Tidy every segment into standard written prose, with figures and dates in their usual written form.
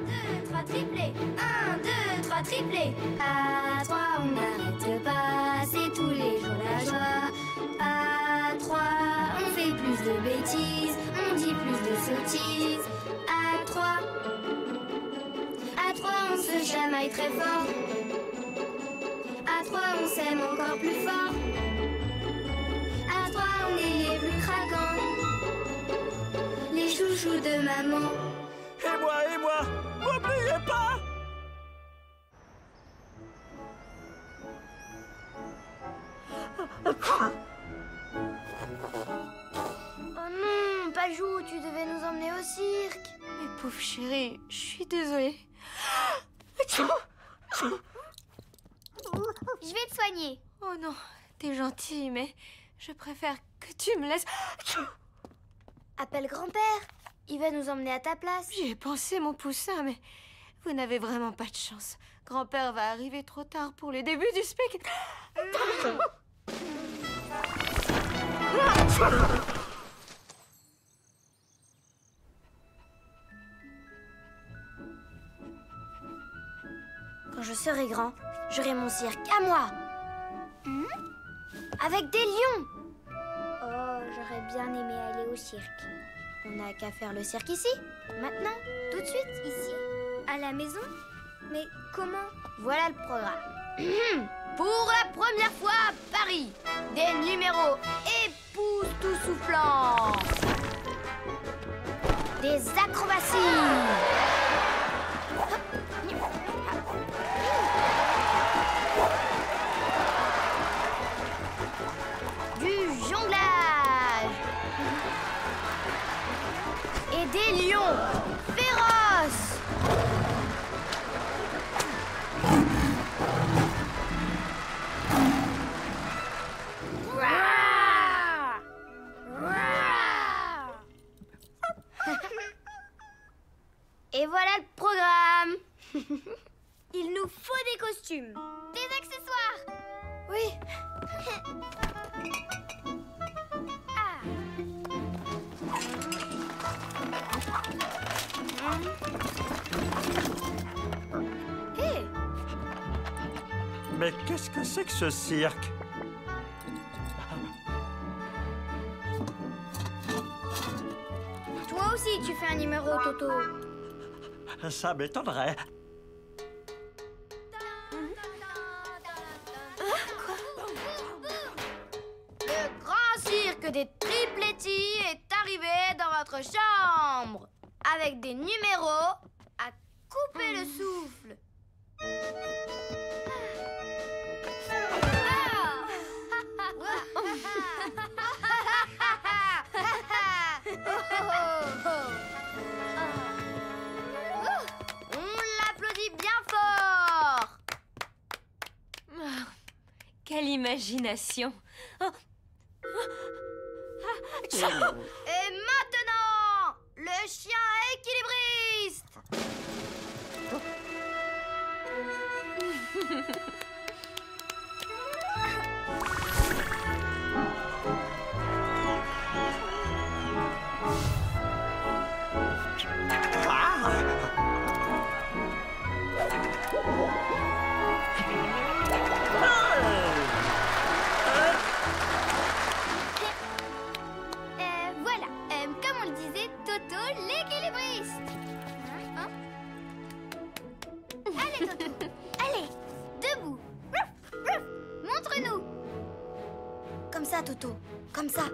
2, 3, triplé. 1, 2, 3, triplé. À 3, on n'arrête pas, c'est tous les jours la joie. À 3, on fait plus de bêtises, on dit plus de sottises. À 3, on se chamaille très fort. À 3, on s'aime encore plus fort. À 3, on est les plus craquants, les chouchous de maman. Et moi, n'oubliez pas! Oh non, Pajou, tu devais nous emmener au cirque. Mais pauvre chérie, je suis désolée. Je vais te soigner. Oh non, t'es gentille, mais je préfère que tu me laisses. Appelle grand-père. Il va nous emmener à ta place. J'y ai pensé, mon poussin, mais vous n'avez vraiment pas de chance. Grand-père va arriver trop tard pour le début du spectacle. Quand je serai grand, j'aurai mon cirque à moi. Avec des lions. Oh, j'aurais bien aimé aller au cirque. On n'a qu'à faire le cirque ici, maintenant, tout de suite, ici, à la maison. Mais comment? Voilà le programme. Pour la première fois à Paris, des numéros époustouflants. Des acrobaties. Du jonglage. Et des lions féroces. Et voilà le programme. Il nous faut des costumes, des accessoires. Oui. Hé! Mais qu'est-ce que c'est que ce cirque? Toi aussi, tu fais un numéro, Toto. Ça m'étonnerait. Le grand cirque des triplettis est arrivé dans votre chambre. Avec des numéros à couper le souffle. On l'applaudit bien fort. Quelle imagination. Oh. Et maintenant, le chien équilibriste. Voilà, comme on le disait, Toto l'équilibriste. Hein? Allez, Toto. Allez, debout. Montre-nous. Comme ça, Toto. Comme ça.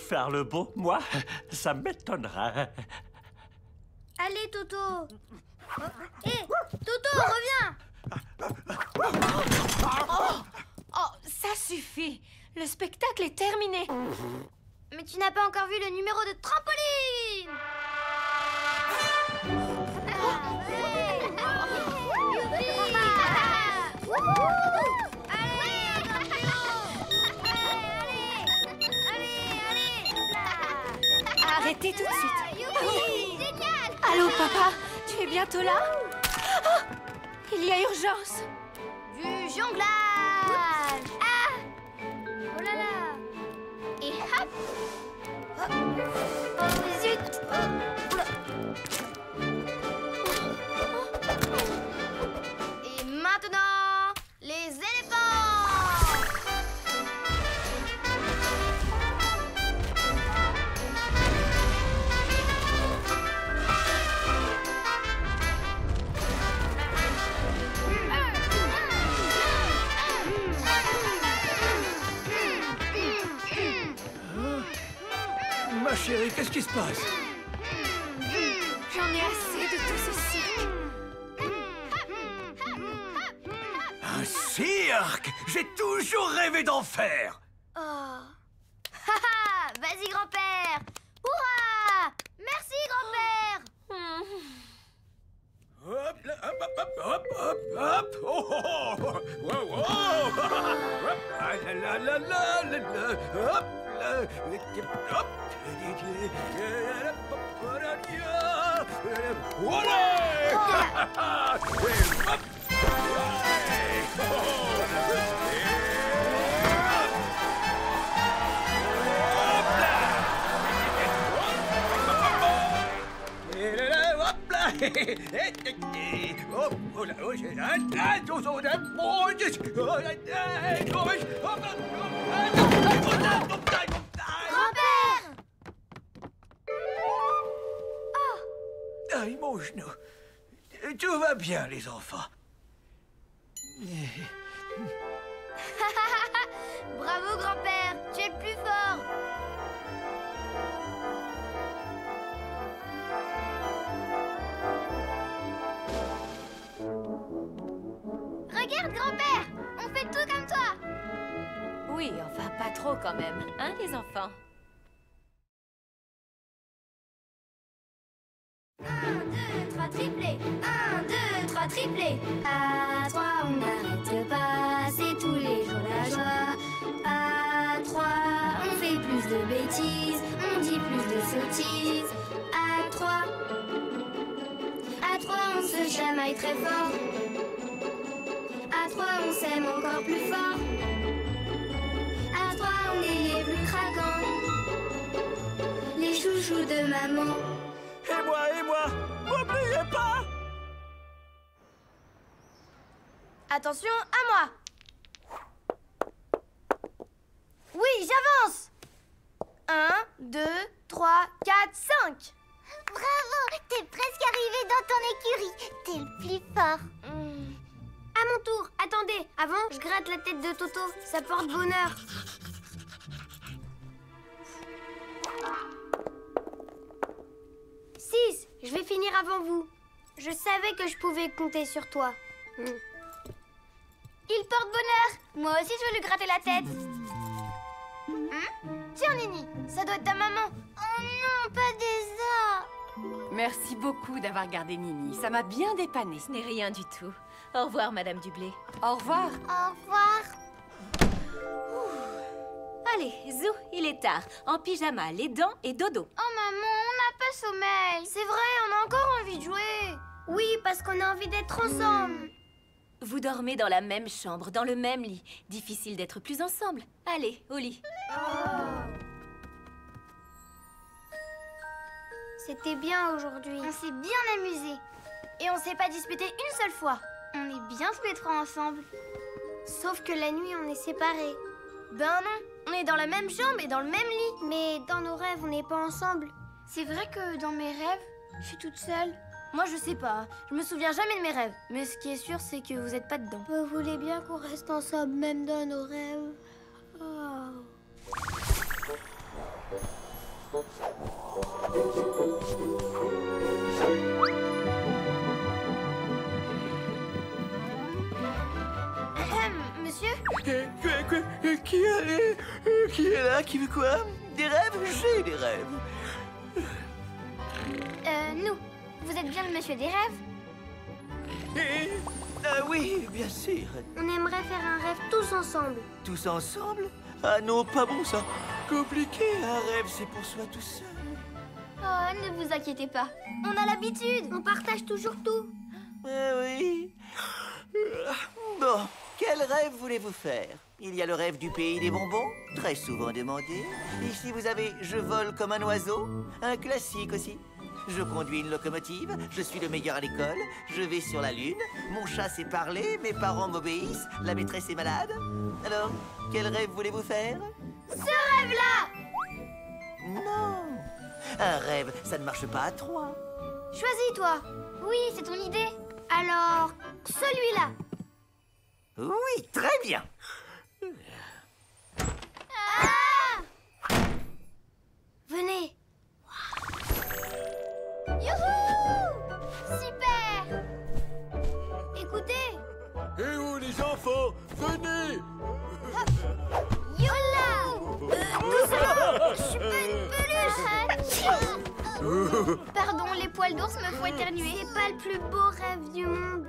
Faire le beau, moi, ça m'étonnerait. Allez, Toto. Hé, Toto, reviens. Oh, ça suffit. Le spectacle est terminé. Mais tu n'as pas encore vu le numéro de trampoline. Arrêtez tout de suite. Youpi, génial. Allô, papa? Tu es bientôt là? Oh, il y a urgence. Du jonglage. Ah. Oh là là. Et hop. Zut! Oula. Et maintenant, les éléphants! Ma chérie, qu'est-ce qui se passe? J'en ai assez de tout ce cirque. Un cirque! J'ai toujours rêvé d'en faire! Oh. Haha! Vas-y, grand-père! Hurrah! Merci, grand-père! Hop, là, hop, hop, hop, hop, hop! Oh, oh, oh! Wow, wow! Hop! Ah, la, la, la, la, la, la. Hop! Là. Hop! Olé! Hop! Grand-père! Aïe, mon genou. Tout va bien, les enfants. Bravo, grand-père! Tu es le plus fort! Regarde, grand-père! On fait tout comme toi! Oui, enfin pas trop quand même, hein les enfants? 1, 2, 3, triplé! 1, 2, 3, triplé! À 3, on n'arrête pas, c'est tous les jours la joie. À 3, on fait plus de bêtises, on dit plus de sottises. À 3, on se chamaille très fort. À 3, on s'aime encore plus fort. À 3, on est les plus craquants, les chouchous de maman. Et moi, n'oubliez pas! Attention, à moi! Oui, j'avance! 1, 2, 3, 4, 5! Bravo, t'es presque arrivé dans ton écurie. T'es le plus fort. À mon tour, attendez, avant, je gratte la tête de Toto, ça porte bonheur. Six, je vais finir avant vous. Je savais que je pouvais compter sur toi. Il porte bonheur. Moi aussi, je vais lui gratter la tête. Tiens, Nini, ça doit être ta maman. Oh non, pas des os. Merci beaucoup d'avoir gardé Nini, ça m'a bien dépanné. Ce n'est rien du tout. Au revoir, Madame Dublé. Au revoir. Au revoir. Allez, Zou, il est tard. En pyjama, les dents et dodo. Oh maman, on n'a pas sommeil. C'est vrai, on a encore envie de jouer. Oui, parce qu'on a envie d'être ensemble. Vous dormez dans la même chambre, dans le même lit. Difficile d'être plus ensemble. Allez, au lit. C'était bien aujourd'hui. On s'est bien amusé. Et on s'est pas disputé une seule fois. On est bien tous les trois ensemble. Sauf que la nuit, on est séparés. Ben non, on est dans la même chambre et dans le même lit. Mais dans nos rêves, on n'est pas ensemble. C'est vrai que dans mes rêves, je suis toute seule. Moi, je sais pas. Je me souviens jamais de mes rêves. Mais ce qui est sûr, c'est que vous êtes pas dedans. Vous voulez bien qu'on reste ensemble, même dans nos rêves. Monsieur? Qui est là? Qui veut quoi? Des rêves? J'ai des rêves. Nous. Vous êtes bien le monsieur des rêves? Ah oui, bien sûr. On aimerait faire un rêve tous ensemble. Tous ensemble? Ah non, pas bon ça. Compliqué, un rêve, c'est pour soi tout seul. Oh, ne vous inquiétez pas. On a l'habitude. On partage toujours tout. Ah oui. Bon, quel rêve voulez-vous faire? Il y a le rêve du pays des bonbons, très souvent demandé. Ici, vous avez Je vole comme un oiseau, un classique aussi. Je conduis une locomotive, je suis le meilleur à l'école, je vais sur la lune, mon chat sait parler, mes parents m'obéissent, la maîtresse est malade. Alors, quel rêve voulez-vous faire? Ce rêve-là! Non! Un rêve, ça ne marche pas à 3. Choisis-toi. Oui, c'est ton idée. Alors, celui-là. Oui, très bien. Ah! Venez. Youhou! Super! Écoutez. Et où les enfants? Venez! Yola! Tout ça! Je suis pas une peluche! Pardon, les poils d'ours me font éternuer. C'est pas le plus beau rêve du monde.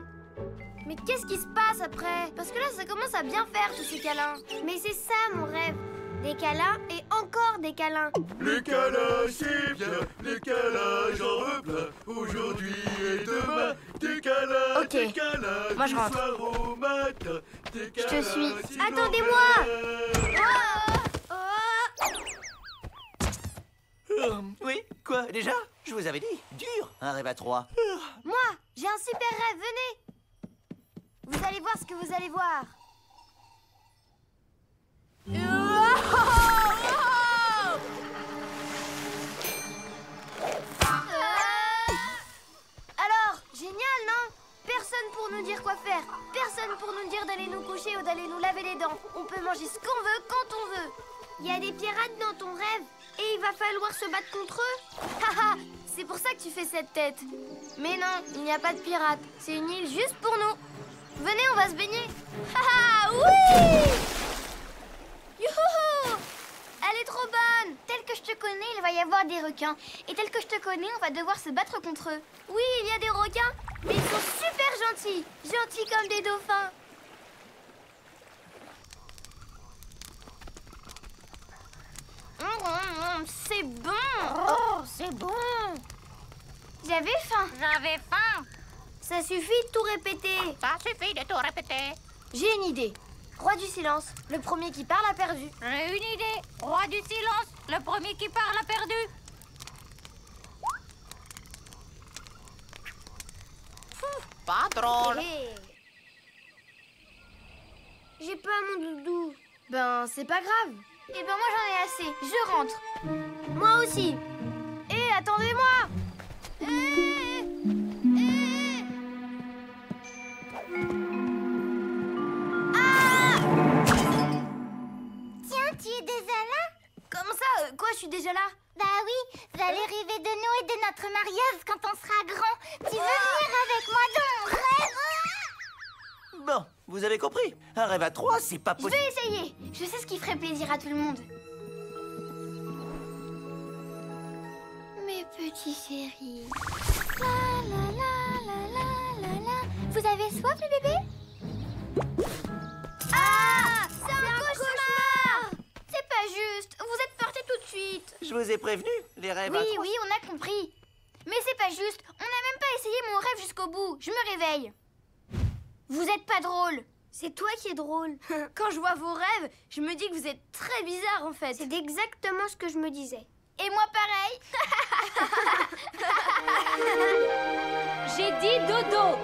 Mais qu'est-ce qui se passe après? Parce que là, ça commence à bien faire tous ces câlins. Mais c'est ça mon rêve. Des câlins et encore des câlins. Les câlins, c'est bien, les câlins, j'en veux plein. Aujourd'hui et demain, des câlins, Ok. des câlins, Moi, je du rentre. soir au matin. Des Je te câlins, suis. si Attendez-moi! Oui, quoi, déjà? Je vous avais dit, dur, un rêve à 3. Moi, j'ai un super rêve, venez! Vous allez voir ce que vous allez voir. Alors, génial, non? Personne pour nous dire quoi faire. Personne pour nous dire d'aller nous coucher ou d'aller nous laver les dents. On peut manger ce qu'on veut quand on veut. Il y a des pirates dans ton rêve et il va falloir se battre contre eux. Haha, c'est pour ça que tu fais cette tête. Mais non, il n'y a pas de pirates. C'est une île juste pour nous. Venez, on va se baigner. Haha, oui! Youhou! Elle est trop bonne. Tel que je te connais, il va y avoir des requins. Et tel que je te connais, on va devoir se battre contre eux. Oui, il y a des requins, mais ils sont super gentils. Gentils comme des dauphins. C'est bon. Oh, c'est bon. J'avais faim. J'avais faim. Ça suffit de tout répéter. Ça suffit de tout répéter. J'ai une idée. Roi du silence. Le premier qui parle a perdu. J'ai une idée. Roi du silence. Le premier qui parle a perdu. Pas drôle. Hé. J'ai pas mon doudou. Ben, c'est pas grave. Eh ben, moi, j'en ai assez. Je rentre. Moi aussi. Hé, attendez-moi. Ah! Tiens, tu es déjà là? Comment ça? Quoi, je suis déjà là? Bah oui, vous allez rêver de nous et de notre mariage quand on sera grand. Tu veux venir avec moi dans mon rêve? Bon, vous avez compris, un rêve à 3, c'est pas Je possible. vais essayer. Je sais ce qui ferait plaisir à tout le monde. Mes petits chéris. La la la la la la la. Vous avez soif, le bébé? Ah! C'est un cauchemar! C'est pas juste. Vous êtes partis tout de suite. Je vous ai prévenu, les rêves à 3. Oui, on a compris. Mais c'est pas juste. On n'a même pas essayé mon rêve jusqu'au bout. Je me réveille. Vous êtes pas drôle. C'est toi qui es drôle. Quand je vois vos rêves, je me dis que vous êtes très bizarre en fait. C'est exactement ce que je me disais. Et moi pareil. J'ai dit dodo.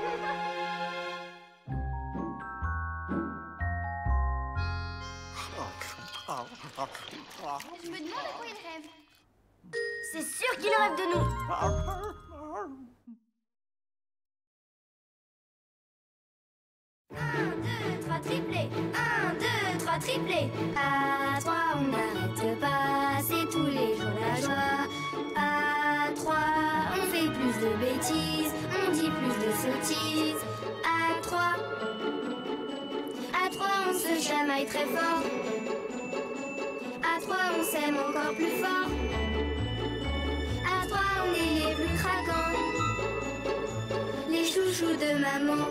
Je me demande à quoi il rêve. C'est sûr qu'il rêve de nous. 1, 2, 3, triplé. 1, 2, 3, triplé. À 3, on n'arrête pas. C'est tous les jours la joie. À 3, on fait plus de bêtises. On dit plus de sottises. À 3, on se chamaille très fort. À 3, on s'aime encore plus fort. À 3, on est les plus craquants. Les chouchous de maman.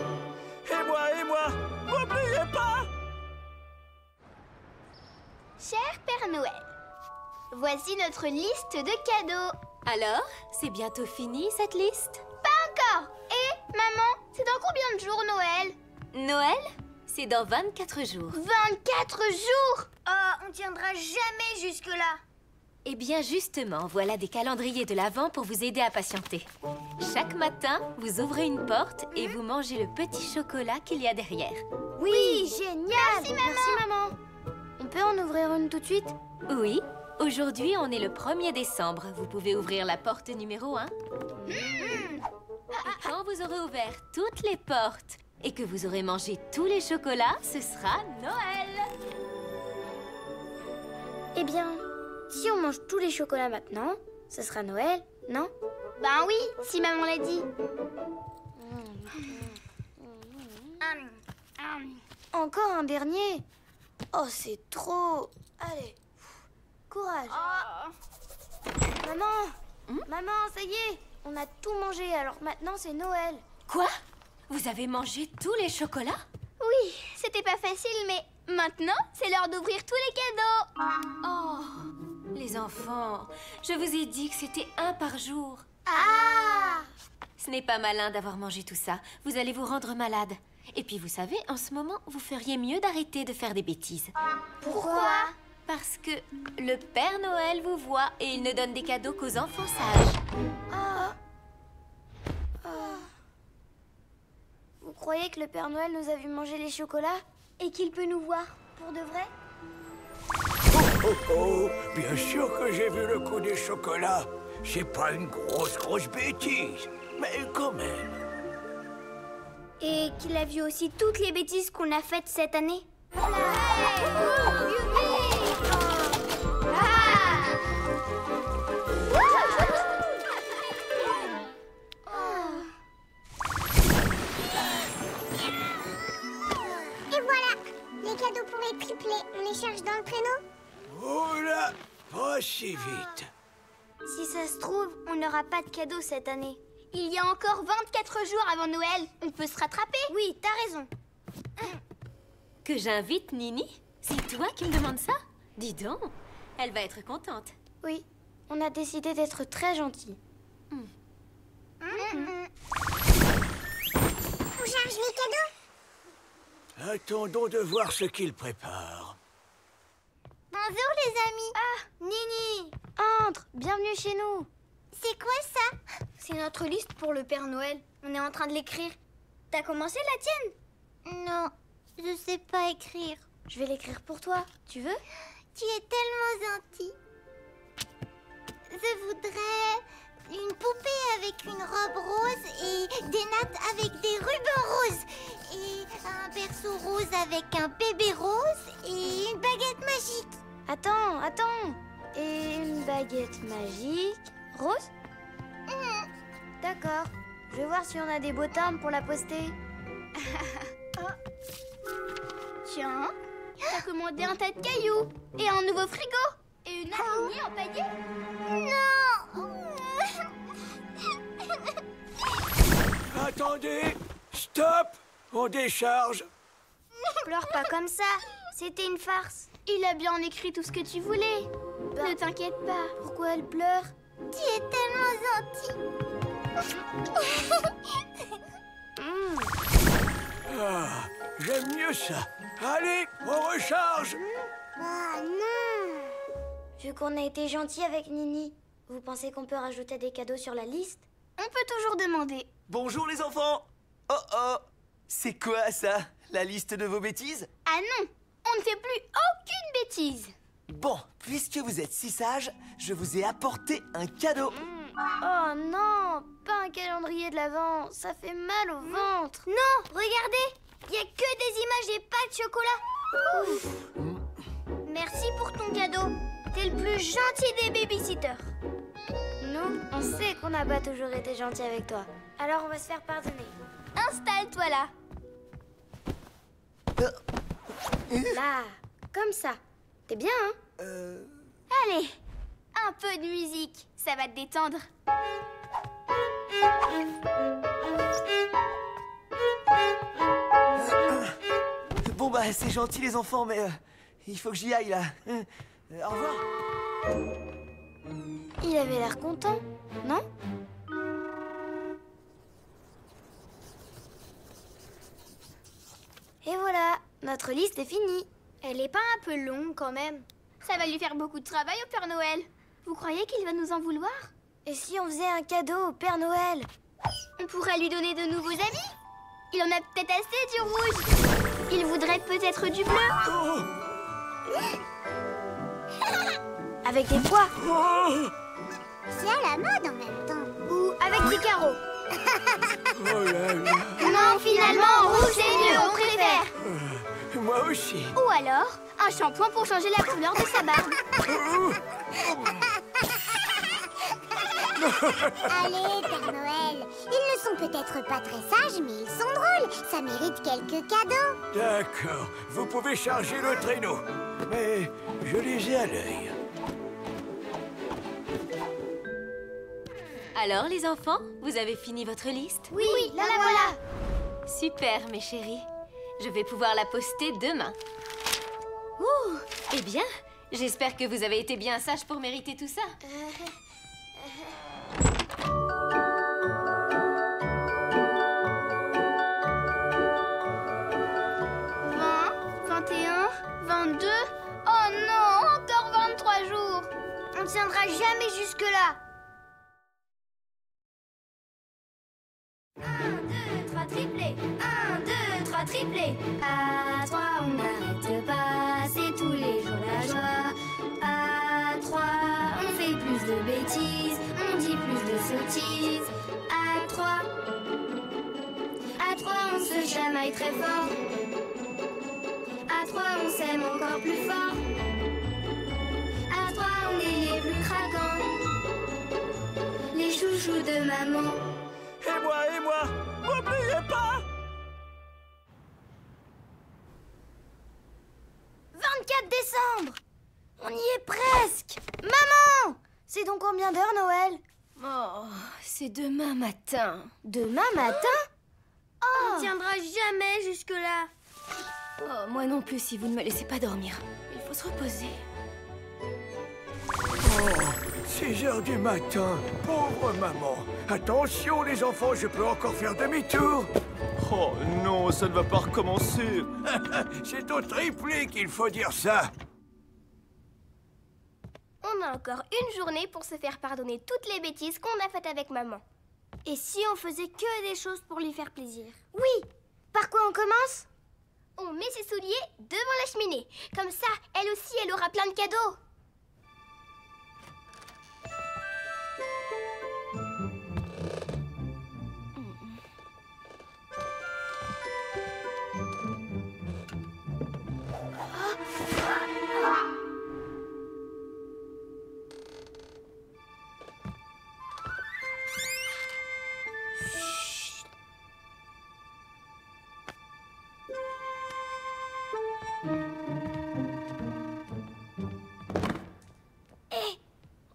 Et moi, n'oubliez pas! Cher Père Noël, voici notre liste de cadeaux. Alors, c'est bientôt fini cette liste? Pas encore. Et, maman, c'est dans combien de jours Noël? Noël? c'est dans 24 jours. 24 jours? Oh, on tiendra jamais jusque-là. Eh bien, justement, voilà des calendriers de l'Avent pour vous aider à patienter. Chaque matin, vous ouvrez une porte et vous mangez le petit chocolat qu'il y a derrière. Oui, génial. Merci, maman. On peut en ouvrir une tout de suite? Oui, aujourd'hui, on est le 1er décembre. Vous pouvez ouvrir la porte numéro 1. Et quand vous aurez ouvert toutes les portes et que vous aurez mangé tous les chocolats, ce sera Noël. Eh bien, si on mange tous les chocolats maintenant, ce sera Noël, non? Ben oui, si maman l'a dit. Encore un dernier? Oh, c'est trop... Allez, courage. Maman, maman, ça y est, on a tout mangé, alors maintenant c'est Noël. Quoi? Vous avez mangé tous les chocolats? Oui, c'était pas facile, mais maintenant, c'est l'heure d'ouvrir tous les cadeaux. Oh, les enfants, je vous ai dit que c'était un par jour. Ah! Ce n'est pas malin d'avoir mangé tout ça. Vous allez vous rendre malade. Et puis, vous savez, en ce moment, vous feriez mieux d'arrêter de faire des bêtises. Pourquoi? Parce que le Père Noël vous voit et il ne donne des cadeaux qu'aux enfants sages. Vous croyez que le Père Noël nous a vu manger les chocolats? Et qu'il peut nous voir, pour de vrai? Oh, bien sûr que j'ai vu le coup des chocolats. C'est pas une grosse bêtise. Mais quand même. Et qu'il a vu aussi toutes les bêtises qu'on a faites cette année? Et voilà, les cadeaux pour les triplés, on les cherche dans le traîneau? Oh là, pas si vite. Si ça se trouve, on n'aura pas de cadeau cette année. Il y a encore 24 jours avant Noël. On peut se rattraper. Oui, t'as raison. Que j'invite Nini? C'est toi qui me demandes ça? Dis donc, elle va être contente. Oui, on a décidé d'être très gentils. On charge les cadeaux? Attendons de voir ce qu'il prépare. Bonjour les amis. Ah, Nini! Entre, bienvenue chez nous. C'est quoi ça? C'est notre liste pour le Père Noël. On est en train de l'écrire. T'as commencé la tienne? Non, je sais pas écrire. Je vais l'écrire pour toi. Tu veux? Tu es tellement gentil. Je voudrais une poupée avec une robe rose et des nattes avec des rubans roses. Et un berceau rose avec un bébé rose et une baguette magique. Attends. Et une baguette magique. Rose? D'accord. Je vais voir si on a des beaux timbres pour la poster. Tiens, t'as commandé un tas de cailloux et un nouveau frigo et une araignée empaillée. Attendez, stop, on décharge. Pleure pas comme ça. C'était une farce. Il a bien écrit tout ce que tu voulais. Ne t'inquiète pas. Pourquoi elle pleure? Tu es tellement gentil. Ah, j'aime mieux ça. Allez, on recharge. Ah non. Vu qu'on a été gentils avec Nini, vous pensez qu'on peut rajouter des cadeaux sur la liste? On peut toujours demander. Bonjour les enfants. Oh, c'est quoi ça? La liste de vos bêtises? Ah non, on ne fait plus aucune bêtise. Bon, puisque vous êtes si sages, je vous ai apporté un cadeau. Oh non, pas un calendrier de l'Avent, ça fait mal au ventre. Non, regardez, il n'y a que des images et pas de chocolat. Ouf. Merci pour ton cadeau. T'es le plus gentil des babysitters. Nous, on sait qu'on n'a pas toujours été gentils avec toi. Alors on va se faire pardonner. Installe-toi là. Là, comme ça. T'es bien, hein? Allez, un peu de musique, ça va te détendre. Bon bah c'est gentil les enfants, mais il faut que j'y aille là. Au revoir. Il avait l'air content, non? Et voilà, Notre liste est finie. Elle est pas un peu longue quand même? Ça va lui faire beaucoup de travail au Père Noël. Vous croyez qu'il va nous en vouloir? Et si on faisait un cadeau au Père Noël? On pourrait lui donner de nouveaux habits. Il en a peut-être assez du rouge. Il voudrait peut-être du bleu. Avec des pois? C'est à la mode en même temps. Ou avec des carreaux? Oh là là. Non, finalement, rouge c'est mieux, on préfère. Moi aussi. Ou alors, un shampoing pour changer la couleur de sa barbe. Allez, Père Noël, ils ne sont peut-être pas très sages, mais ils sont drôles. Ça mérite quelques cadeaux. D'accord, vous pouvez charger le traîneau. Mais je les ai à l'œil. Alors, les enfants, vous avez fini votre liste? Oui, la voilà. Super, mes chéris. Je vais pouvoir la poster demain. Ouh, eh bien, j'espère que vous avez été bien sages pour mériter tout ça. 21, 22... Oh non, encore 23 jours. On ne tiendra jamais jusque-là. 1, 2, 3, triplé. 1, 2, 3, triplé. À 3, on n'arrête pas, c'est tous les jours la joie. À 3, on fait plus de bêtises, on dit plus de sottises. À 3, on se chamaille très fort. À 3, on s'aime encore plus fort. À 3, on est les plus craquants, les chouchous de maman. Et moi, n'oubliez pas! 24 décembre! On y est presque! Maman! C'est donc combien d'heures, Noël? Oh, c'est demain matin. Demain matin? On tiendra jamais jusque-là. Oh, moi non plus si vous ne me laissez pas dormir. Il faut se reposer. 6 heures du matin, pauvre maman. Attention les enfants, je peux encore faire demi-tour. Oh non, ça ne va pas recommencer. C'est au triplé qu'il faut dire ça. On a encore une journée pour se faire pardonner toutes les bêtises qu'on a faites avec maman. Et si on faisait que des choses pour lui faire plaisir? Oui! Par quoi on commence? On met ses souliers devant la cheminée. Comme ça, elle aussi, elle aura plein de cadeaux.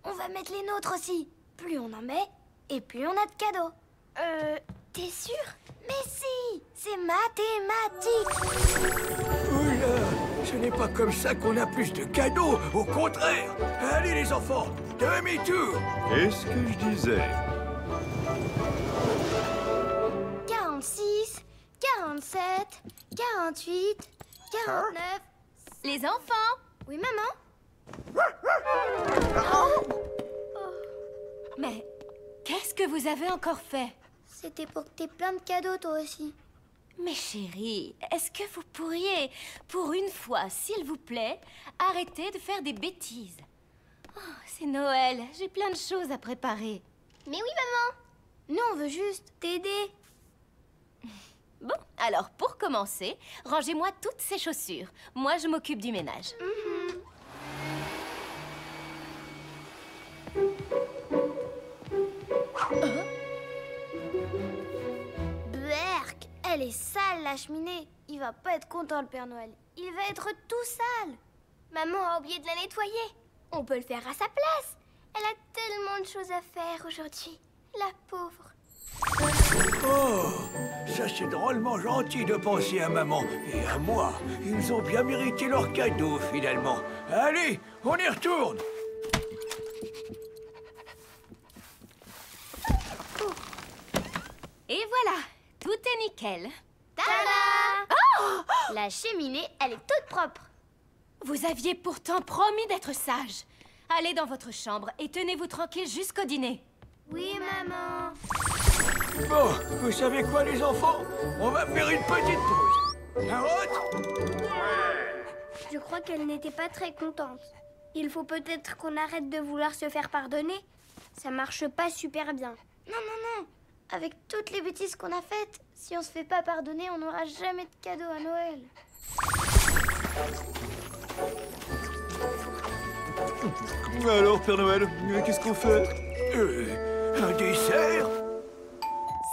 On va mettre les nôtres aussi. Plus on en met, et plus on a de cadeaux. T'es sûr? Mais si! C'est mathématique! Oula, ce n'est pas comme ça qu'on a plus de cadeaux, au contraire. Allez les enfants, demi-tour. Qu'est-ce que je disais? 46, 47, 48, 49... Les enfants! Oui, maman? Mais qu'est-ce que vous avez encore fait? C'était pour que t'aies plein de cadeaux, toi aussi. Mes chéris, est-ce que vous pourriez, pour une fois, s'il vous plaît, arrêter de faire des bêtises? Oh, c'est Noël, j'ai plein de choses à préparer. Mais oui, maman. Nous, on veut juste t'aider. Bon, alors pour commencer, rangez-moi toutes ces chaussures. Moi, je m'occupe du ménage. Berk, elle est sale, la cheminée. Il va pas être content, le Père Noël. Il va être tout sale. Maman a oublié de la nettoyer. On peut le faire à sa place. Elle a tellement de choses à faire aujourd'hui. La pauvre. Oh, ça c'est drôlement gentil de penser à maman et à moi. Ils ont bien mérité leur cadeau finalement. Allez, on y retourne. Et voilà, tout est nickel. Tada! Oh! La cheminée, elle est toute propre. Vous aviez pourtant promis d'être sage. Allez dans votre chambre et tenez-vous tranquille jusqu'au dîner. Oui, maman. Bon, vous savez quoi, les enfants? On va faire une petite pause. Carotte? Je crois qu'elle n'était pas très contente. Il faut peut-être qu'on arrête de vouloir se faire pardonner. Ça marche pas super bien. Non, non, non. Avec toutes les bêtises qu'on a faites, si on se fait pas pardonner, on n'aura jamais de cadeau à Noël. Alors, Père Noël, qu'est-ce qu'on fait? Un dessert?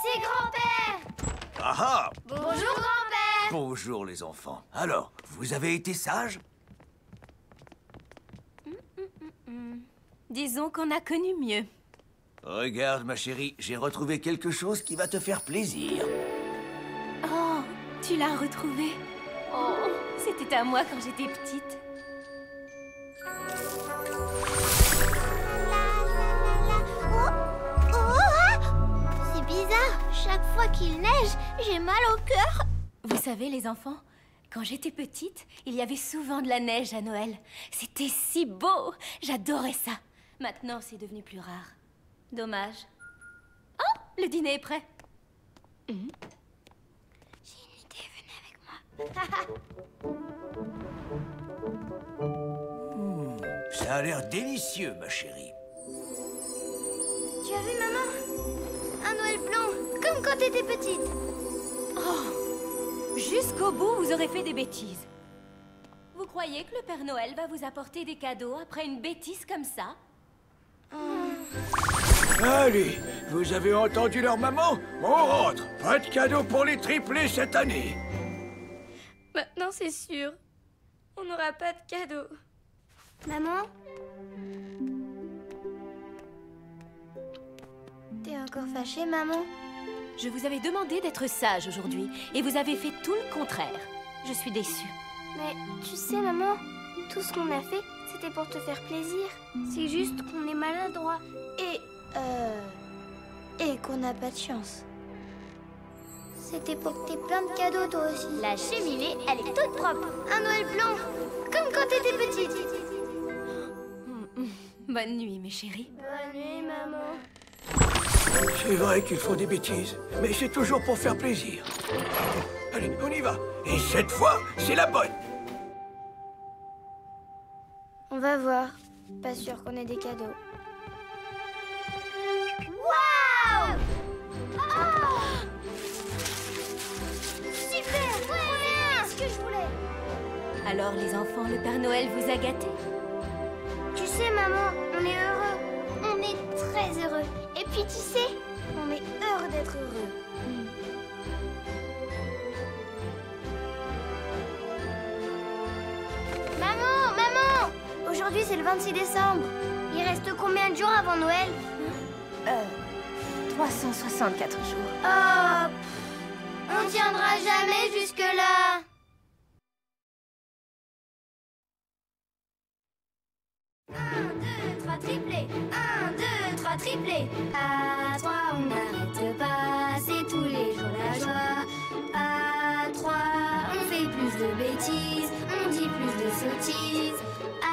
C'est grand-père! Ah ah! Bonjour, grand-père! Bonjour, les enfants. Alors, vous avez été sages? Disons qu'on a connu mieux. Regarde, ma chérie, j'ai retrouvé quelque chose qui va te faire plaisir. Oh, tu l'as retrouvé? Oh, c'était à moi quand j'étais petite. C'est bizarre, chaque fois qu'il neige, j'ai mal au cœur. Vous savez, les enfants, quand j'étais petite, il y avait souvent de la neige à Noël. C'était si beau, j'adorais ça. Maintenant, c'est devenu plus rare. Dommage. Oh, le dîner est prêt. J'ai une idée, venez avec moi. Ça a l'air délicieux, ma chérie. Tu as vu, maman? Un Noël blanc, comme quand t'étais petite. Oh, jusqu'au bout, vous aurez fait des bêtises. Vous croyez que le Père Noël va vous apporter des cadeaux après une bêtise comme ça? Allez, vous avez entendu leur maman? On rentre. Pas de cadeau pour les triplés cette année. Maintenant, c'est sûr. On n'aura pas de cadeau. Maman? T'es encore fâchée, maman? Je vous avais demandé d'être sage aujourd'hui, et vous avez fait tout le contraire. Je suis déçue. Mais tu sais, maman, tout ce qu'on a fait, c'était pour te faire plaisir. C'est juste qu'on est maladroit. Et qu'on n'a pas de chance. C'était pour que t'aies plein de cadeaux, toi aussi. La cheminée, elle est toute propre. Un Noël blanc, comme quand t'étais petite. Bonne nuit, mes chéris. Bonne nuit, maman. C'est vrai qu'ils font des bêtises, mais c'est toujours pour faire plaisir. Allez, on y va. Et cette fois, c'est la bonne. On va voir. Pas sûr qu'on ait des cadeaux. Waouh! Super! Ouais! C'est ce que je voulais. Alors, les enfants, le Père Noël vous a gâtés? Tu sais, maman, on est heureux. On est très heureux. Et puis, tu sais, on est heureux d'être heureux. Maman! Aujourd'hui, c'est le 26 décembre. Il reste combien de jours avant Noël? 364 jours. Oh, on tiendra jamais jusque-là. 1, 2, 3 triplés. 1, 2, 3 triplés. À 3, on n'arrête pas. C'est tous les jours la joie. À 3, on fait plus de bêtises. On dit plus de sottises. À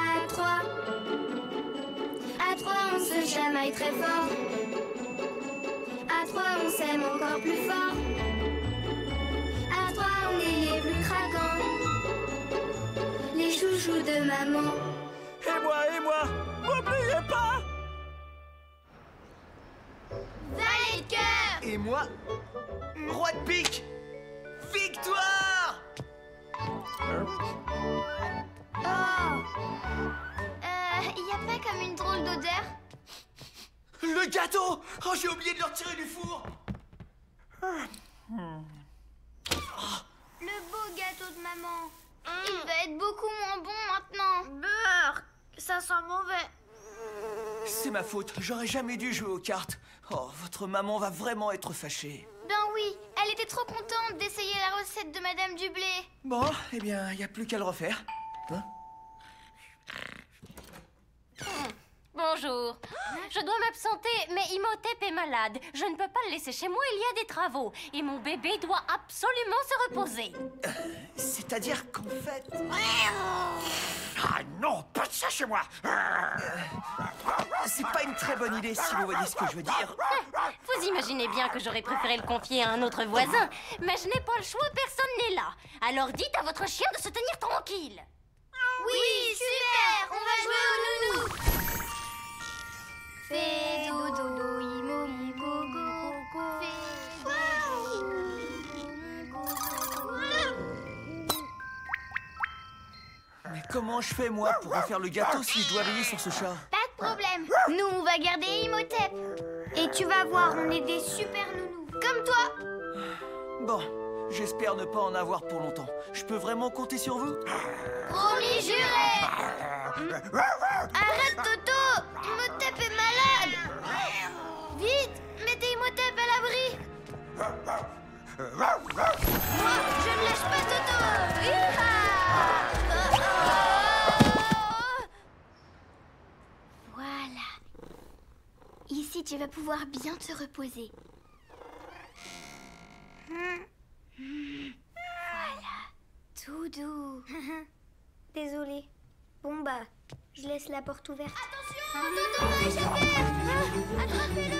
3, on se chamaille très fort. À 3, on s'aime encore plus fort. À 3, on est les plus craquants. Les chouchous de maman. Et moi, n'oubliez pas! Valet de cœur. Et moi, roi de pique! Victoire! Oh, y a pas comme une drôle d'odeur? Le gâteau! Oh, j'ai oublié de le retirer du four! Le beau gâteau de maman. Il va être beaucoup moins bon maintenant. Beurre, ça sent mauvais. C'est ma faute, j'aurais jamais dû jouer aux cartes. Oh, votre maman va vraiment être fâchée. Ben oui, elle était trop contente d'essayer la recette de Madame Dublé. Bon, eh bien, il n'y a plus qu'à le refaire. Hein? Bon, bonjour. Je dois m'absenter, mais Imhotep est malade. Je ne peux pas le laisser chez moi, il y a des travaux. Et mon bébé doit absolument se reposer. C'est-à-dire qu'en fait... Ah non, pas de ça chez moi. C'est pas une très bonne idée, si vous voyez ce que je veux dire. Vous imaginez bien que j'aurais préféré le confier à un autre voisin. Mais je n'ai pas le choix, personne n'est là. Alors dites à votre chien de se tenir tranquille. Oui, super. On va jouer au nounou. Fais dodo, imo, mon gogo. Fais dodo, mon gogo. Mais comment je fais, moi, pour refaire le gâteau si je dois veiller sur ce chat? Pas de problème. Nous, on va garder Imhotep. Et tu vas voir, on est des super nounous. Comme toi. Bon, j'espère ne pas en avoir pour longtemps. Je peux vraiment compter sur vous? Promis juré. Arrête, Toto. Imhotep est malade. Vite, mettez Imhotep à l'abri. Moi, je ne lâche pas Toto. Voilà. Ici, tu vas pouvoir bien te reposer. Voilà. Tout doux. Désolée. Bon bah, je laisse la porte ouverte. Attention, Toto va échapper. Attrapez-le.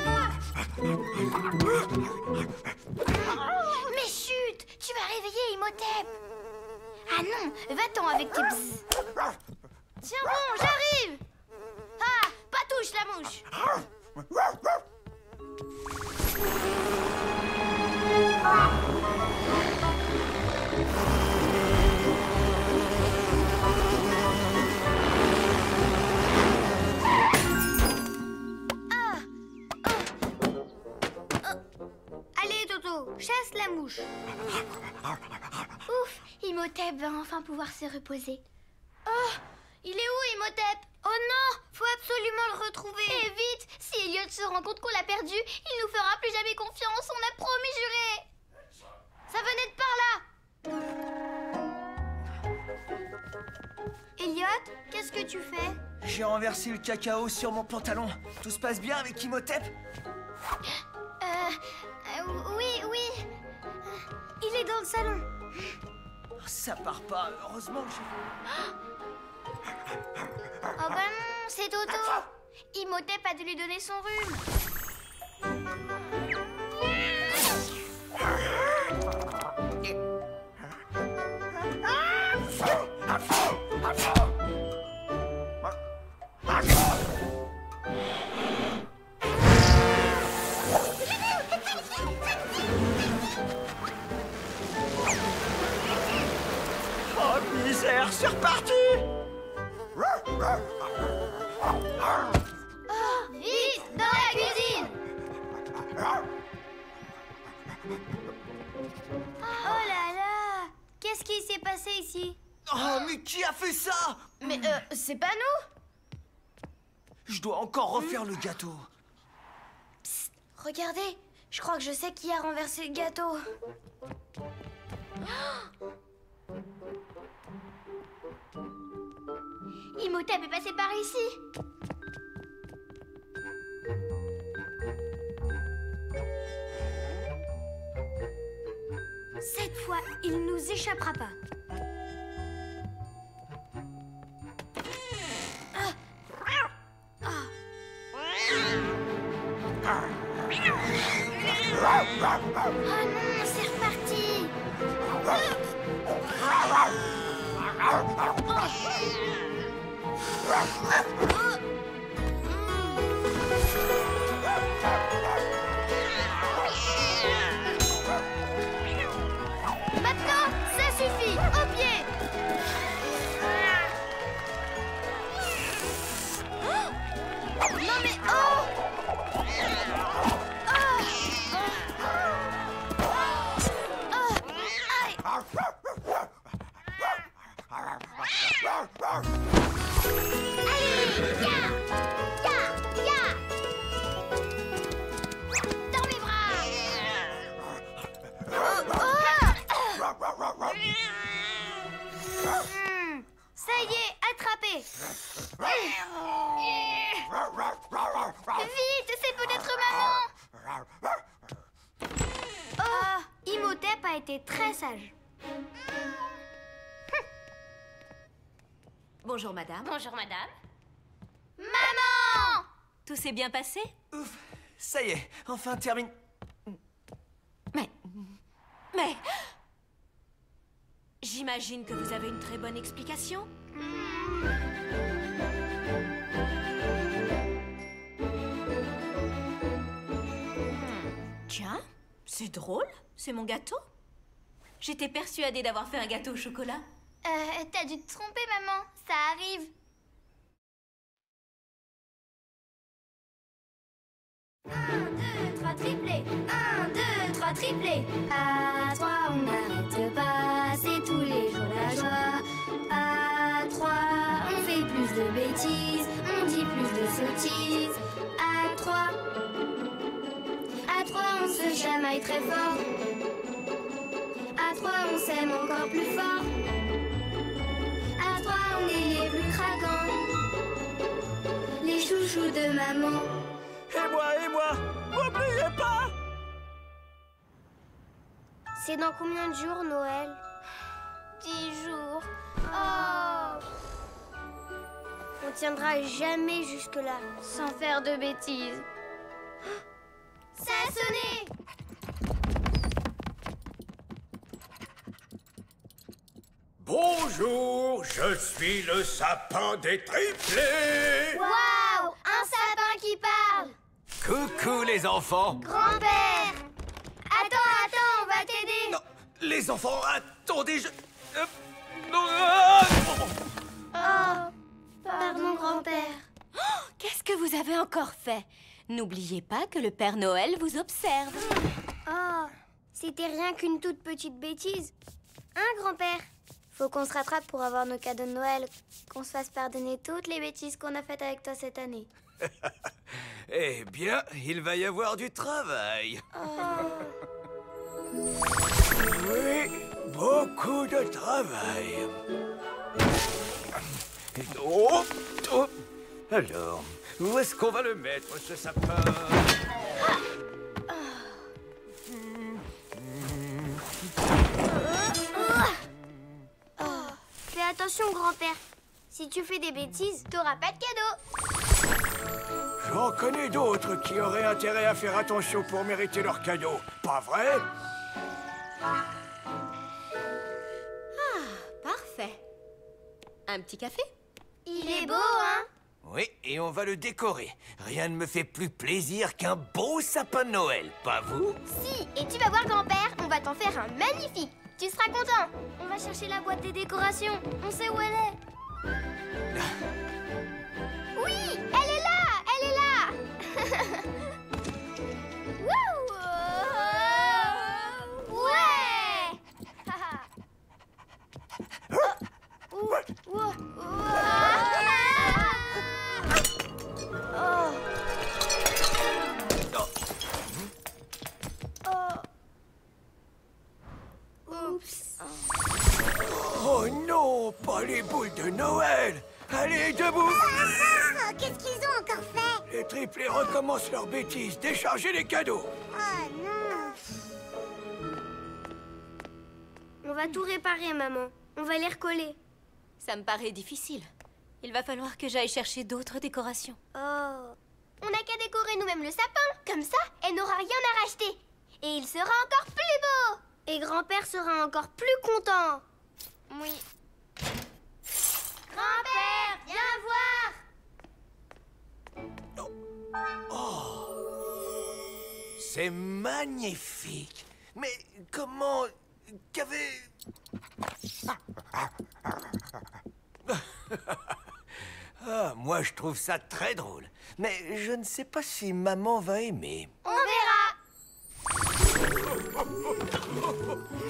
Mais chut, tu vas réveiller Imhotep. Ah non, va-t'en avec tes bzzz. Tiens bon, j'arrive. Ah, pas touche la mouche. Allez, Toto, chasse la mouche. Ouf, Imhotep va enfin pouvoir se reposer. Oh, il est où, Imhotep? Oh non, faut absolument le retrouver. Et vite, si Elliot se rend compte qu'on l'a perdu, il nous fera plus jamais confiance, on a promis juré. Ça venait de par là. Elliot, qu'est-ce que tu fais? J'ai renversé le cacao sur mon pantalon. Tout se passe bien avec Imhotep? Oui. Il est dans le salon. Ça part pas, heureusement que Oh bah non, c'est Toto. Imhotep a dû lui donner son rhume. Oh misère, c'est reparti. Vite, dans la cuisine. Oh là là, qu'est-ce qui s'est passé ici? Oh, mais qui a fait ça? Mais c'est pas nous. Je dois encore refaire le gâteau. Psst, regardez, je crois que je sais qui a renversé le gâteau. Imhotep est passé par ici. Cette fois, il nous échappera pas. Ah non, c'est reparti. Maintenant, ça suffit. Au pied. Non mais oh! Dans mes bras. Ça y est, attrapé. été très sage. Bonjour, madame. Bonjour, madame. Maman! Tout s'est bien passé? Ouf, ça y est, enfin terminé. Mais... J'imagine que vous avez une très bonne explication. Tiens, c'est drôle, c'est mon gâteau. J'étais persuadée d'avoir fait un gâteau au chocolat. T'as dû te tromper, maman. Ça arrive. Triplé. 1, 2, 3, triplé. À 3, on n'arrête pas, c'est tous les jours la joie. À 3, on fait plus de bêtises, on dit plus de sottises. À 3, on se chamaille très fort. À 3, on s'aime encore plus fort. À 3, on est les plus craquants, les chouchous de maman. Et moi, n'oubliez pas! C'est dans combien de jours, Noël? 10 jours. Oh! On tiendra jamais jusque-là, sans faire de bêtises. Ça a sonné! Bonjour, je suis le sapin des triplés. Waouh! Un sapin qui parle! Coucou les enfants. Grand-père! Attends, on va t'aider! Non, les enfants, attendez, non, Oh! Pardon, grand-père. Qu'est-ce que vous avez encore fait? N'oubliez pas que le Père Noël vous observe. Oh! C'était rien qu'une toute petite bêtise. Hein, grand-père? Faut qu'on se rattrape pour avoir nos cadeaux de Noël. Qu'on se fasse pardonner toutes les bêtises qu'on a faites avec toi cette année. Eh bien, il va y avoir du travail. Oui, beaucoup de travail. Oh, oh. Alors, où est-ce qu'on va le mettre, ce sapin? Fais attention, grand-père. Si tu fais des bêtises, t'auras pas de cadeau. J'en connais d'autres qui auraient intérêt à faire attention pour mériter leur cadeau. Pas vrai? Parfait. Un petit café? Il est beau, hein? Oui, et on va le décorer. Rien ne me fait plus plaisir qu'un beau sapin de Noël, pas vous? Si, et tu vas voir, grand-père, on va t'en faire un magnifique. Tu seras content. On va chercher la boîte des décorations. On sait où elle est. Oui, elle est là. Wouh! Ouais! Oups. Oh non, pas les boules de Noël. Allez, debout. Qu'est-ce qu'ils ont encore fait? Les triplés recommencent leurs bêtises. Déchargez les cadeaux. Oh non! On va tout réparer, maman. On va les recoller. Ça me paraît difficile. Il va falloir que j'aille chercher d'autres décorations. Oh. On n'a qu'à décorer nous-mêmes le sapin. Comme ça, elle n'aura rien à racheter. Et il sera encore plus beau. Et grand-père sera encore plus content. Oui. Grand-père, viens voir. C'est magnifique. Mais comment... qu'avait... Ah, moi, je trouve ça très drôle. Mais je ne sais pas si maman va aimer. On verra.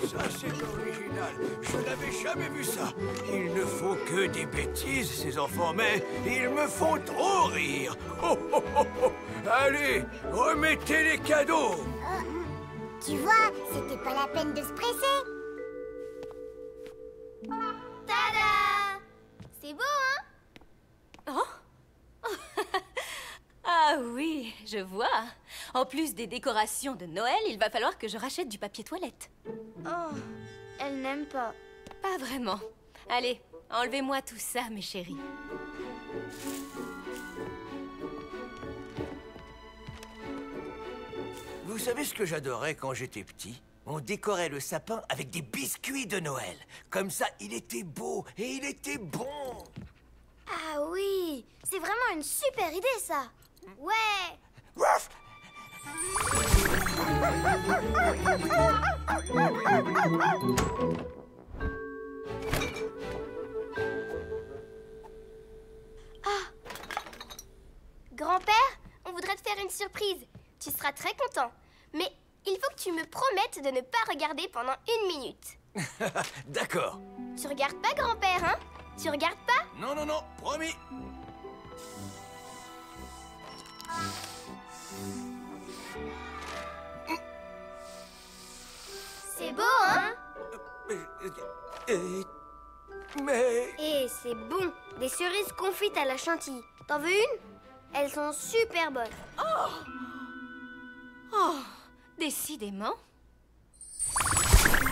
Ça, c'est original. Je n'avais jamais vu ça. Ils ne font que des bêtises, ces enfants, mais ils me font trop rire. Oh, oh, oh, oh. Allez, remettez les cadeaux. Tu vois, c'était pas la peine de se presser. Tada! C'est beau, hein? Ah oui, oui, je vois. En plus des décorations de Noël, il va falloir que je rachète du papier toilette. Oh, elle n'aime pas. Pas vraiment. Allez, enlevez-moi tout ça, mes chéris. Vous savez ce que j'adorais quand j'étais petit? On décorait le sapin avec des biscuits de Noël. Comme ça, il était beau et il était bon. Ah oui, c'est vraiment une super idée, ça. Ouais. Ruff! Grand-père, on voudrait te faire une surprise. Tu seras très content. Mais il faut que tu me promettes de ne pas regarder pendant 1 minute. D'accord. Tu regardes pas, grand-père, hein? Tu regardes pas? Non, non, non, promis. C'est beau, hein? Mais... Et c'est bon, des cerises confites à la chantilly. T'en veux une? Elles sont super bonnes. Oh, décidément.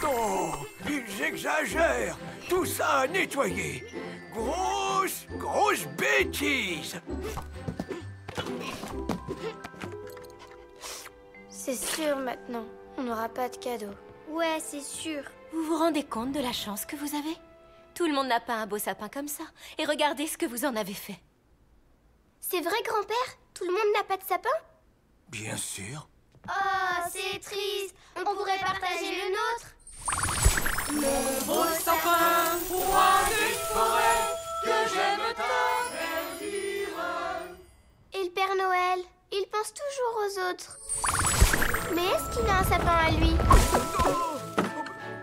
Oh, ils exagèrent. Tout ça à nettoyer. Grosse bêtise. C'est sûr maintenant, on n'aura pas de cadeau. Ouais, c'est sûr. Vous vous rendez compte de la chance que vous avez? Tout le monde n'a pas un beau sapin comme ça. Et regardez ce que vous en avez fait. C'est vrai, grand-père? Tout le monde n'a pas de sapin? Bien sûr. Oh, c'est triste. On pourrait partager le nôtre. Mon beau sapin, roi des forêts, que j'aime ta verdure. Et le Père Noël, il pense toujours aux autres. Mais est-ce qu'il a un sapin à lui?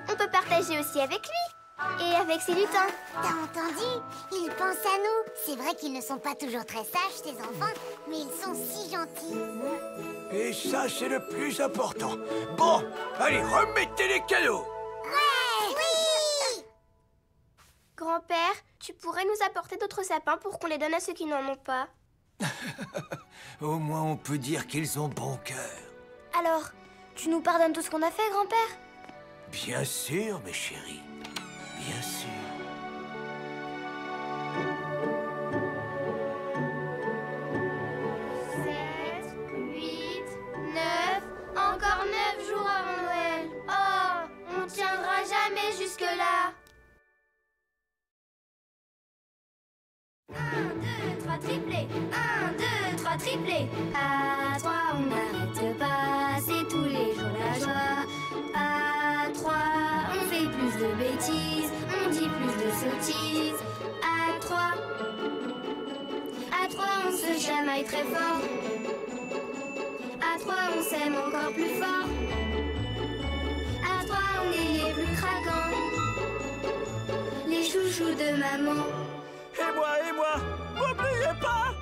On peut partager aussi avec lui. Et avec ses lutins. T'as entendu? Ils pensent à nous. C'est vrai qu'ils ne sont pas toujours très sages, ces enfants, mais ils sont si gentils. Et ça, c'est le plus important. Bon, allez, remettez les cadeaux. Ouais! Oui! Grand-père, tu pourrais nous apporter d'autres sapins pour qu'on les donne à ceux qui n'en ont pas? Au moins, on peut dire qu'ils ont bon cœur. Alors, tu nous pardonnes tout ce qu'on a fait, grand-père? Bien sûr, mes chéris. Bien sûr. 7, 8, 9, encore 9 jours avant Noël. Oh, on tiendra jamais jusque-là. 1, 2, 3, triplé. 1, 2, 3, triplé. À 3, on n'arrête pas, c'est tous les jours la joie. À 3, on fait plus de bêtises, on dit plus de sottises. À 3, on se chamaille très fort. À 3, on s'aime encore plus fort. À 3, on est les plus craquants, les chouchous de maman. Et moi, n'oubliez pas!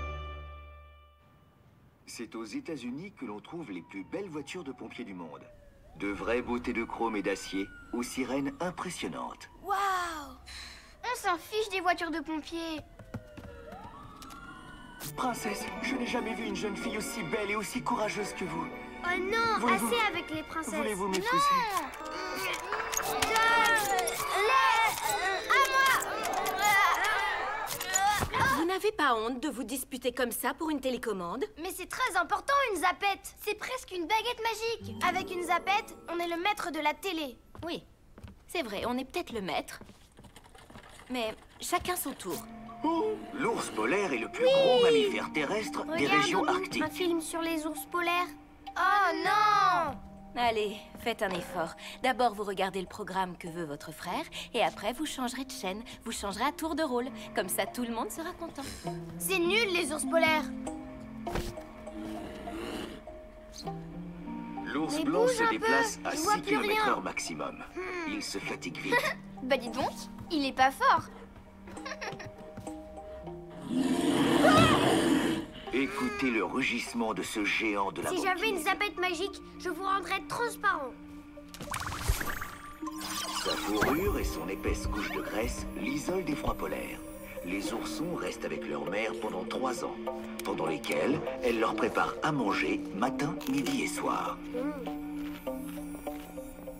C'est aux États-Unis que l'on trouve les plus belles voitures de pompiers du monde. De vraies beautés de chrome et d'acier, aux sirènes impressionnantes. Waouh! On s'en fiche des voitures de pompiers. Princesse, je n'ai jamais vu une jeune fille aussi belle et aussi courageuse que vous. Oh non, Voulez-vous- assez avec les princesses. Voulez-vous m'épouser? Vous n'avez pas honte de vous disputer comme ça pour une télécommande? Mais c'est très important, une zapette. C'est presque une baguette magique. Avec une zapette, on est le maître de la télé. Oui, c'est vrai, on est peut-être le maître. Mais chacun son tour. L'ours polaire est le plus gros mammifère terrestre des Regarde, régions Doudou, arctiques. un film sur les ours polaires. Oh non! Allez, faites un effort. D'abord, vous regardez le programme que veut votre frère, et après, vous changerez de chaîne. Vous changerez à tour de rôle. Comme ça, tout le monde sera content. C'est nul, les ours polaires. L'ours Mais blanc bouge se un peu, déplace à je vois 6 plus rien. km/h maximum. Il se fatigue vite. Bah dis donc, il est pas fort. Écoutez le rugissement de ce géant de la Si banquise. j'avais une zapette magique, je vous rendrais transparent. Sa fourrure et son épaisse couche de graisse l'isolent des froids polaires. les oursons restent avec leur mère pendant 3 ans, pendant lesquels elle leur prépare à manger matin, midi et soir.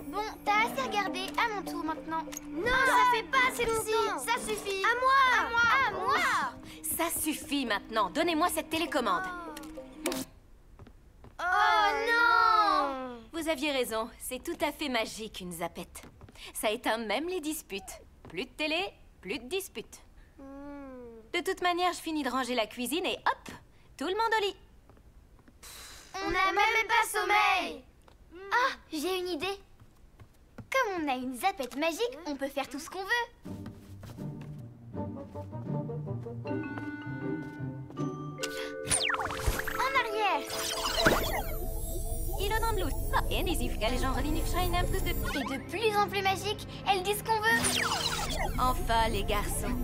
Bon, t'as assez regardé. À mon tour maintenant. Non, ça fait pas assez longtemps. Ça suffit. À moi. À moi. À moi. Ça suffit maintenant. Donnez-moi cette télécommande. Oh non! Vous aviez raison. C'est tout à fait magique, une zapette. Ça éteint même les disputes. Plus de télé, plus de disputes. De toute manière, je finis de ranger la cuisine et hop, tout le monde au lit. On n'a même pas sommeil. Ah, j'ai une idée. Comme on a une zapette magique, on peut faire tout ce qu'on veut. En arrière. Il en blue. Et les gens Et de plus en plus magique, elles disent ce qu'on veut. Enfin, les garçons,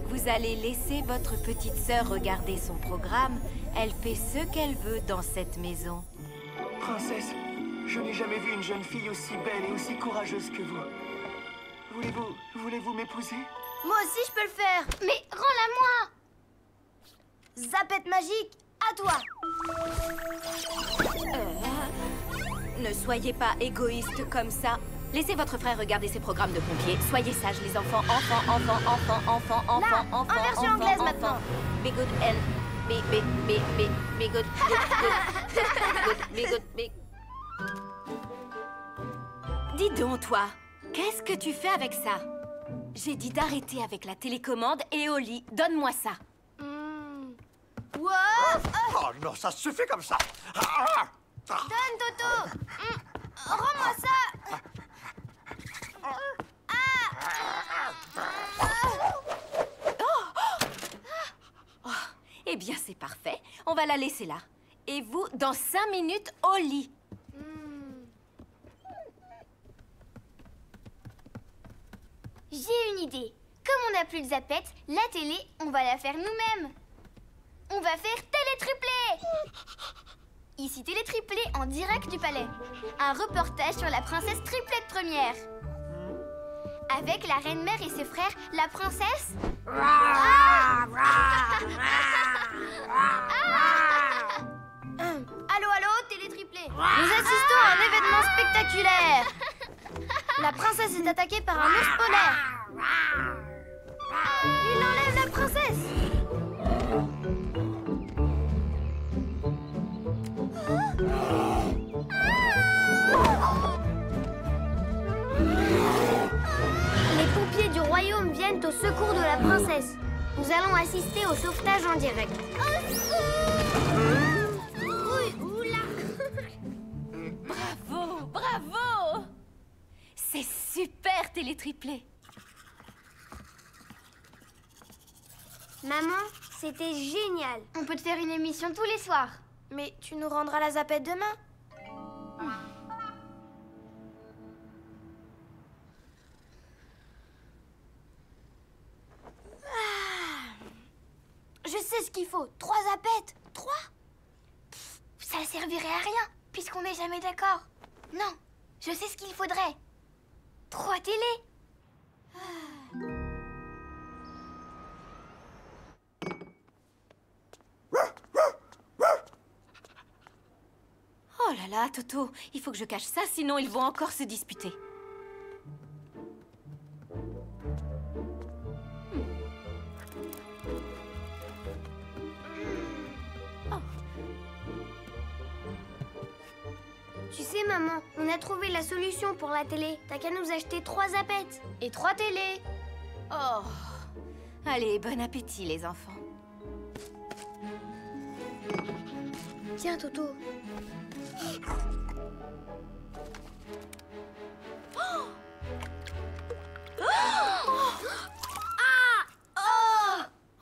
vous allez laisser votre petite sœur regarder son programme. Elle fait ce qu'elle veut dans cette maison. Princesse, je n'ai jamais vu une jeune fille aussi belle et aussi courageuse que vous. Voulez-vous m'épouser? Moi aussi, je peux le faire. Mais rends-la-moi. Zapette magique, à toi. Ne soyez pas égoïste comme ça. Laissez votre frère regarder ses programmes de pompiers. Soyez sages, les enfants. Là, en version anglaise maintenant. Be good and be good. Be good. Dis donc, toi, qu'est-ce que tu fais avec ça? J'ai dit d'arrêter avec la télécommande et au lit. Donne-moi ça. Oh non, ça suffit comme ça. Donne, Toto. Rends-moi ça. Eh bien, c'est parfait. On va la laisser là. Et vous, dans 5 minutes, au lit. J'ai une idée. Comme on n'a plus de zapette, la télé, on va la faire nous-mêmes. On va faire Télétriplé. Ici Télétriplé en direct du palais. Un reportage sur la princesse Triplette première. Avec la reine-mère et ses frères, la princesse... Allô, allô, Télétriplé. Nous assistons à un événement spectaculaire. La princesse est attaquée par un ours polaire. Il enlève la princesse. Les pompiers du royaume viennent au secours de la princesse. Nous allons assister au sauvetage en direct. Bravo, bravo! C'est super, Télétriplé. Maman, c'était génial. On peut te faire une émission tous les soirs. Mais tu nous rendras la zapette demain. Je sais ce qu'il faut. 3 zapettes. 3 ? Ça servirait à rien, puisqu'on n'est jamais d'accord. Non, je sais ce qu'il faudrait. 3 télés. Oh là là, Toto, il faut que je cache ça, sinon ils vont encore se disputer. Tu sais, maman, on a trouvé la solution pour la télé. T'as qu'à nous acheter 3 zapettes. Et 3 télés. Oh. Allez, bon appétit, les enfants. Tiens, Toto.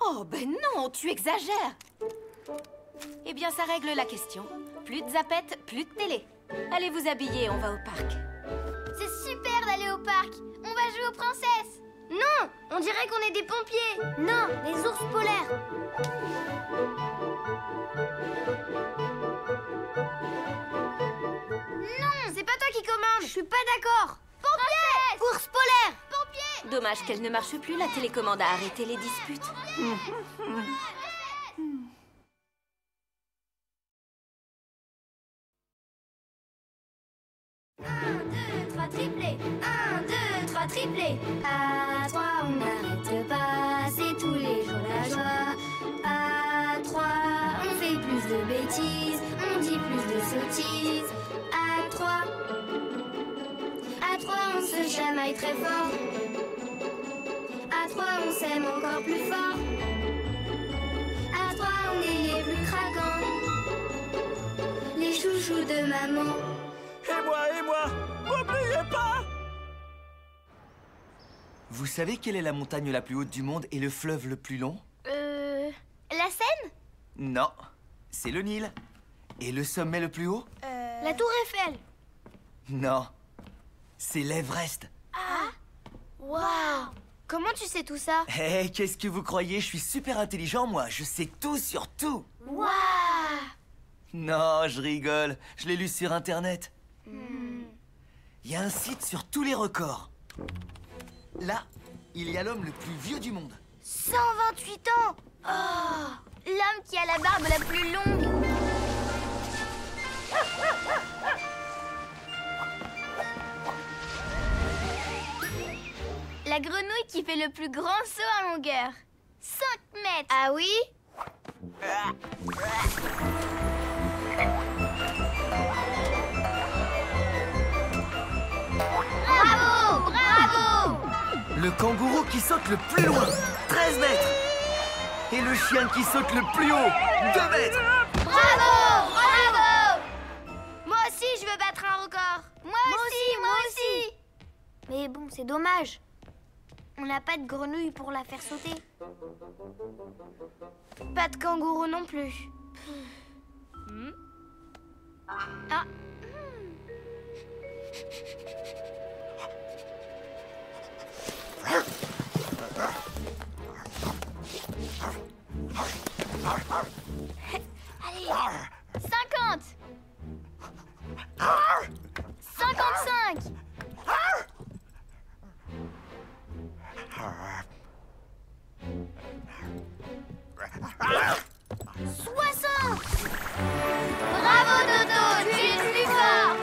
Oh, ben non, tu exagères. Eh bien, ça règle la question. Plus de zapettes, plus de télé. Allez vous habiller, on va au parc. C'est super d'aller au parc. On va jouer aux princesses. Non, on dirait qu'on est des pompiers. Non, les ours polaires. Non, c'est pas toi qui commande. Je suis pas d'accord. Pompiers! Ours polaires. Pompiers! Dommage qu'elle ne marche plus, la télécommande a arrêté les disputes. 1, 2, 3, triplé. 1, 2, 3, triplé. À 3, on n'arrête pas, c'est tous les jours la joie. À 3, on fait plus de bêtises, on dit plus de sottises. À 3, on se chamaille très fort. À 3, on s'aime encore plus fort. À 3, on est les plus craquants, les chouchous de maman. Et moi, n'oubliez pas! Vous savez quelle est la montagne la plus haute du monde et le fleuve le plus long? La Seine? Non, c'est le Nil. Et le sommet le plus haut? La Tour Eiffel. Non, c'est l'Everest. Ah? Waouh! Comment tu sais tout ça? Hé, qu'est-ce que vous croyez? Je suis super intelligent, moi. Je sais tout sur tout. Waouh! Non, je rigole. Je l'ai lu sur Internet. Il y a un site sur tous les records. Là, il y a l'homme le plus vieux du monde. 128 ans! Oh! L'homme qui a la barbe la plus longue. La grenouille qui fait le plus grand saut en longueur. 5 mètres. Ah oui? Bravo! Bravo! Le kangourou qui saute le plus loin, 13 mètres. Et le chien qui saute le plus haut, 2 mètres. Bravo! Bravo! Moi aussi, je veux battre un record. Moi aussi. Mais bon, c'est dommage. On n'a pas de grenouille pour la faire sauter. Pas de kangourou non plus. Ah. Allez, 50. 55. 60. Bravo Dodo, tu es le plus fort.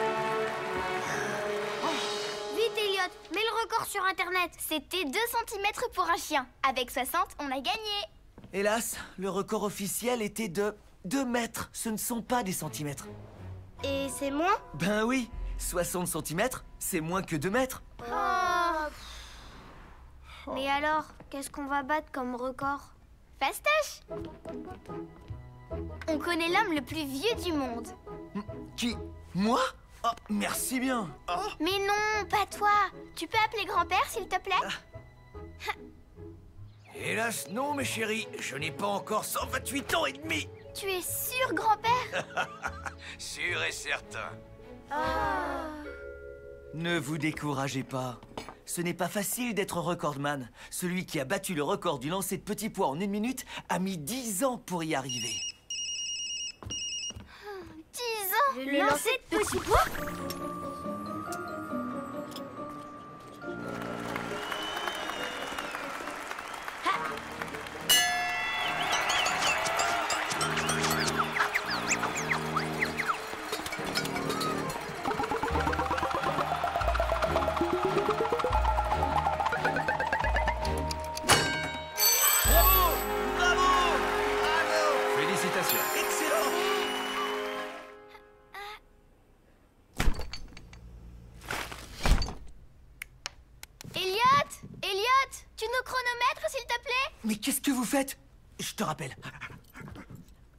Vite Elliot, mets le record sur internet. C'était 2 cm pour un chien. Avec 60, on a gagné. Hélas, le record officiel était de 2 mètres. Ce ne sont pas des centimètres. Et c'est moins? Ben oui, 60 centimètres, c'est moins que 2 mètres. Mais alors, qu'est-ce qu'on va battre comme record? Fastoche! On connaît l'homme le plus vieux du monde. Qui? Moi? Oh, merci bien. Oh. Mais non, pas toi. Tu peux appeler grand-père, s'il te plaît? Hélas, non, mes chéris. Je n'ai pas encore 128 ans et demi. Tu es sûr, grand-père? Sûr et certain. Ne vous découragez pas. Ce n'est pas facile d'être recordman. Celui qui a battu le record du lancer de petits pois en 1 minute a mis 10 ans pour y arriver. 10 ans? Le lancer de petits pois? Félicitations. Excellent. Elliot, tu nous chronomètres, s'il te plaît? Mais qu'est-ce que vous faites? Je te rappelle.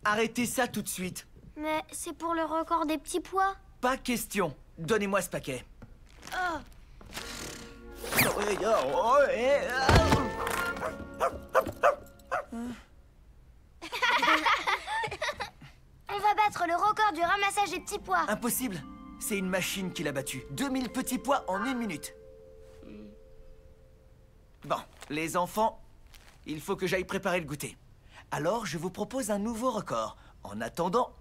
Arrêtez ça tout de suite. Mais c'est pour le record des petits pois. Pas question. Donnez-moi ce paquet. On va battre le record du ramassage des petits pois. Impossible. C'est une machine qui l'a battu. 2000 petits pois en 1 minute. Bon, les enfants, il faut que j'aille préparer le goûter. Alors, je vous propose un nouveau record. En attendant,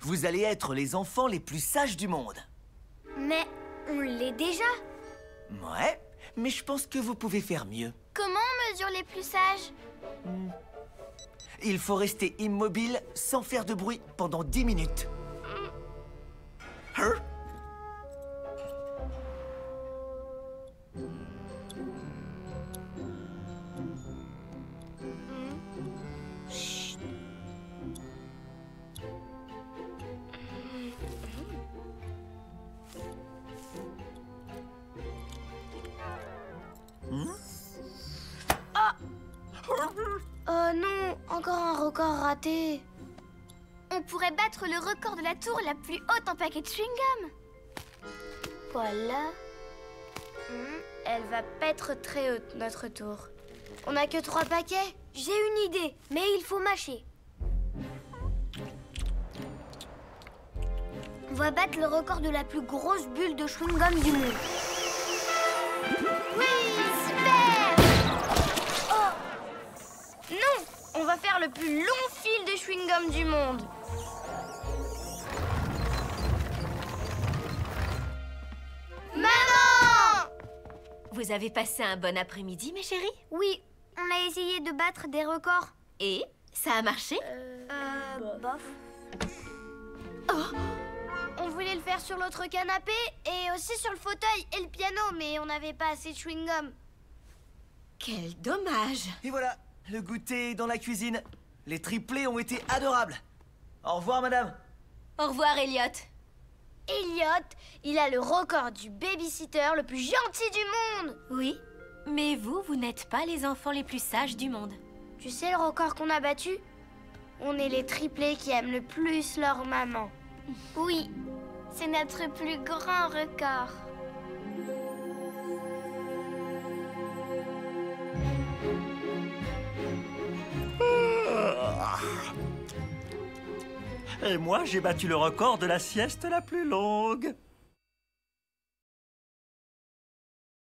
vous allez être les enfants les plus sages du monde. Mais on l'est déjà. Ouais, mais je pense que vous pouvez faire mieux. Comment on mesure les plus sages? Il faut rester immobile sans faire de bruit pendant 10 minutes. Hein? Oh non, encore un record raté. On pourrait battre le record de la tour la plus haute en paquet de chewing-gum. Voilà. Elle va pas être très haute, notre tour. On n'a que 3 paquets. J'ai une idée, mais il faut mâcher. On va battre le record de la plus grosse bulle de chewing-gum du monde. Oui, super! Oh! Non! On va faire le plus long fil de chewing-gum du monde. Maman! Vous avez passé un bon après-midi, mes chéris? Oui, on a essayé de battre des records. Et ça a marché? Bof. Oh! On voulait le faire sur l'autre canapé et aussi sur le fauteuil et le piano, mais on n'avait pas assez de chewing-gum. Quel dommage! Et voilà, le goûter est dans la cuisine. Les triplés ont été adorables. Au revoir, madame. Au revoir, Elliot. Elliot, il a le record du babysitter le plus gentil du monde. Oui, mais vous n'êtes pas les enfants les plus sages du monde. Tu sais le record qu'on a battu? On est les triplés qui aiment le plus leur maman. Oui, c'est notre plus grand record. Et moi, j'ai battu le record de la sieste la plus longue.